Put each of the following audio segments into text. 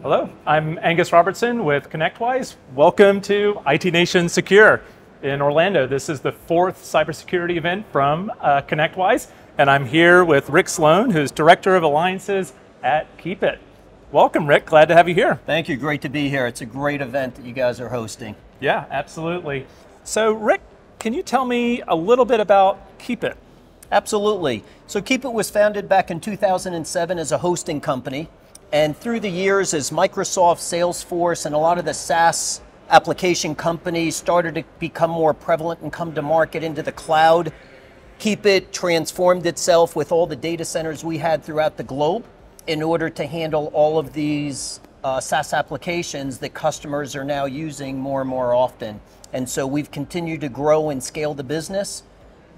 Hello, I'm Angus Robertson with ConnectWise. Welcome to IT Nation Secure in Orlando. This is the fourth cybersecurity event from ConnectWise, and I'm here with Rick Sloane, who's Director of Alliances at KeepIT. Welcome, Rick. Glad to have you here. Thank you. Great to be here. It's a great event that you guys are hosting. Yeah, absolutely. So, Rick, can you tell me a little bit about KeepIT? Absolutely. So KeepIT was founded back in 2007 as a hosting company. And through the years, as Microsoft, Salesforce, and a lot of the SaaS application companies started to become more prevalent and come to market into the cloud, KeepIT transformed itself with all the data centers we had throughout the globe in order to handle all of these SaaS applications that customers are now using more and more often. And so we've continued to grow and scale the business,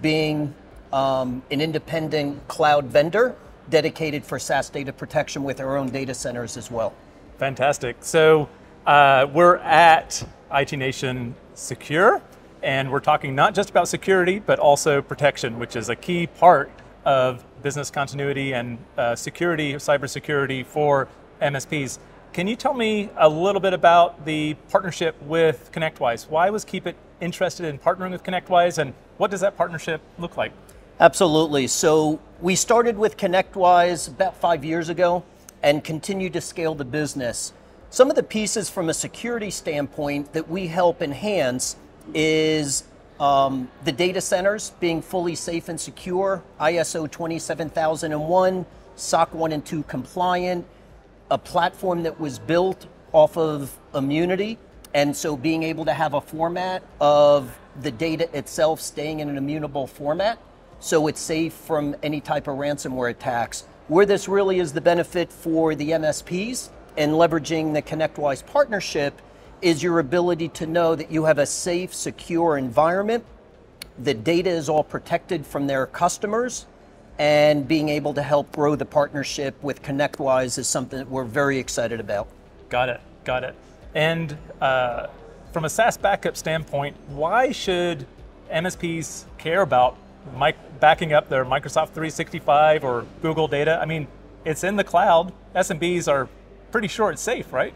being an independent cloud vendor dedicated for SaaS data protection with our own data centers as well. Fantastic. So we're at IT Nation Secure, and we're talking not just about security, but also protection, which is a key part of business continuity and security, cybersecurity for MSPs. Can you tell me a little bit about the partnership with ConnectWise? Why was KeepIT interested in partnering with ConnectWise, and what does that partnership look like? Absolutely. So we started with ConnectWise about 5 years ago and continue to scale the business. Some of the pieces from a security standpoint that we help enhance is the data centers being fully safe and secure, ISO 27001, SOC 1 and 2 compliant, a platform that was built off of immunity, and so being able to have a format of the data itself staying in an immutable format, so it's safe from any type of ransomware attacks. Where this really is the benefit for the MSPs and leveraging the ConnectWise partnership is your ability to know that you have a safe, secure environment. The data is all protected from their customers, and being able to help grow the partnership with ConnectWise is something that we're very excited about. Got it, got it. And from a SaaS backup standpoint, why should MSPs care about backing up their Microsoft 365 or Google data? I mean, it's in the cloud. SMBs are pretty sure it's safe, right?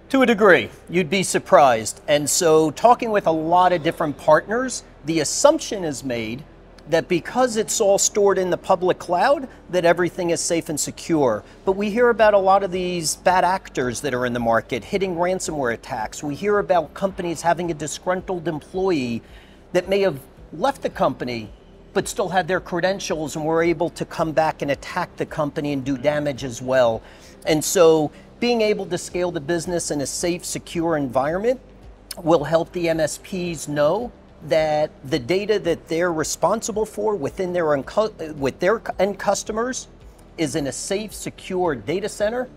To a degree, you'd be surprised. And so talking with a lot of different partners, the assumption is made that because it's all stored in the public cloud, that everything is safe and secure. But we hear about a lot of these bad actors that are in the market hitting ransomware attacks. We hear about companies having a disgruntled employee that may have left the company but still had their credentials and were able to come back and attack the company and do damage as well. And so being able to scale the business in a safe, secure environment will help the MSPs know that the data that they're responsible for within with their end customers is in a safe, secure data center.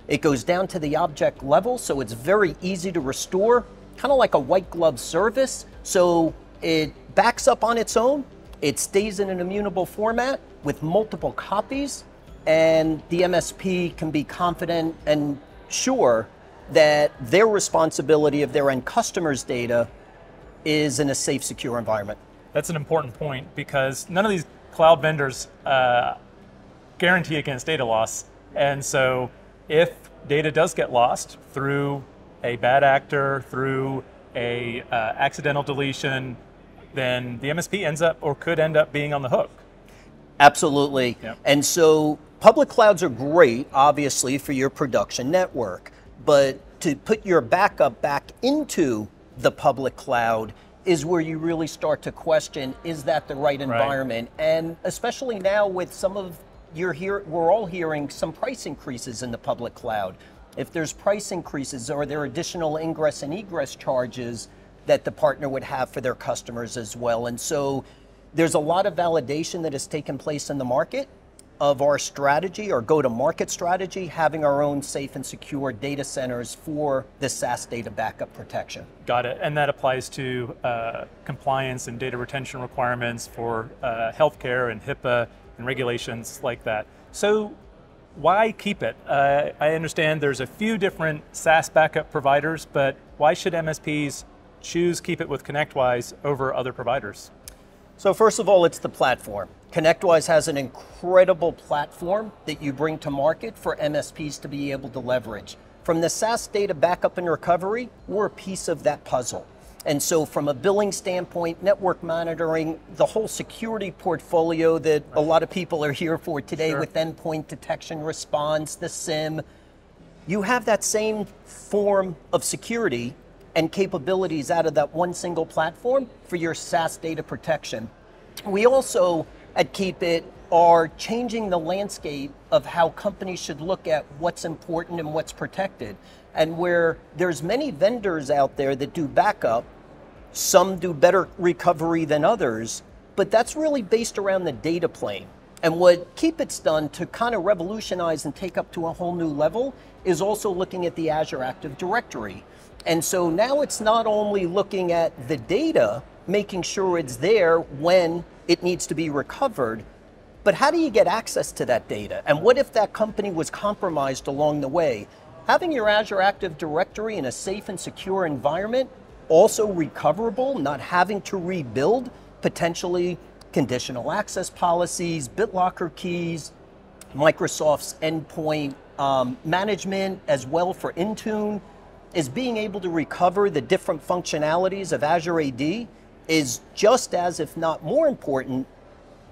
It goes down to the object level, so it's very easy to restore, kind of like a white glove service. So it backs up on its own, it stays in an immutable format with multiple copies, and the MSP can be confident and sure that their responsibility of their end customers' data is in a safe, secure environment. That's an important point, because none of these cloud vendors guarantee against data loss. And so if data does get lost through a bad actor, through a accidental deletion, then the MSP ends up or could end up being on the hook. Absolutely. Yep. And so public clouds are great, obviously, for your production network, but to put your backup back into the public cloud is where you really start to question, is that the right environment? Right. And especially now with some of we're all hearing some price increases in the public cloud. If there's price increases, are there additional ingress and egress charges that the partner would have for their customers as well? And so there's a lot of validation that has taken place in the market of our strategy, our go-to-market strategy, having our own safe and secure data centers for the SaaS data backup protection. Got it, and that applies to compliance and data retention requirements for healthcare and HIPAA and regulations like that. So why KeepIT? I understand there's a few different SaaS backup providers, but why should MSPs choose KeepIT with ConnectWise over other providers? So first of all, it's the platform. ConnectWise has an incredible platform that you bring to market for MSPs to be able to leverage. From the SaaS data backup and recovery, we're a piece of that puzzle. And so from a billing standpoint, network monitoring, the whole security portfolio that a lot of people are here for today with endpoint detection response, the SIM, you have that same form of security and capabilities out of that one single platform for your SaaS data protection. We also at KeepIT are changing the landscape of how companies should look at what's important and what's protected. And where there's many vendors out there that do backup, some do better recovery than others, but that's really based around the data plane. And what KeepIT's done to kind of revolutionize and take up to a whole new level is also looking at the Azure Active Directory. And so now it's not only looking at the data, making sure it's there when it needs to be recovered, but how do you get access to that data? And what if that company was compromised along the way? Having your Azure Active Directory in a safe and secure environment, also recoverable, not having to rebuild, potentially conditional access policies, BitLocker keys, Microsoft's endpoint management as well for Intune, is being able to recover the different functionalities of Azure AD is just as, if not more important,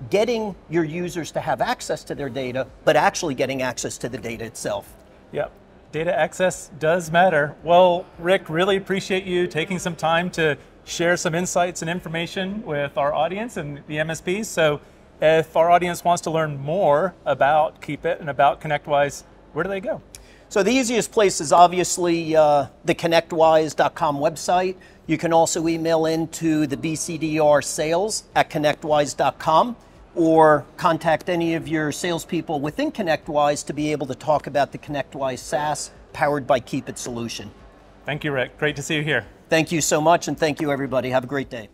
getting your users to have access to their data, but actually getting access to the data itself. Yep. Data access does matter. Well, Rick, really appreciate you taking some time to share some insights and information with our audience and the MSPs. So if our audience wants to learn more about KeepIT and about ConnectWise, where do they go? So the easiest place is obviously the connectwise.com website. You can also email into the BCDR sales at connectwise.com or contact any of your salespeople within ConnectWise to be able to talk about the ConnectWise SaaS powered by KeepIT solution. Thank you, Rick. Great to see you here. Thank you so much, and thank you, everybody. Have a great day.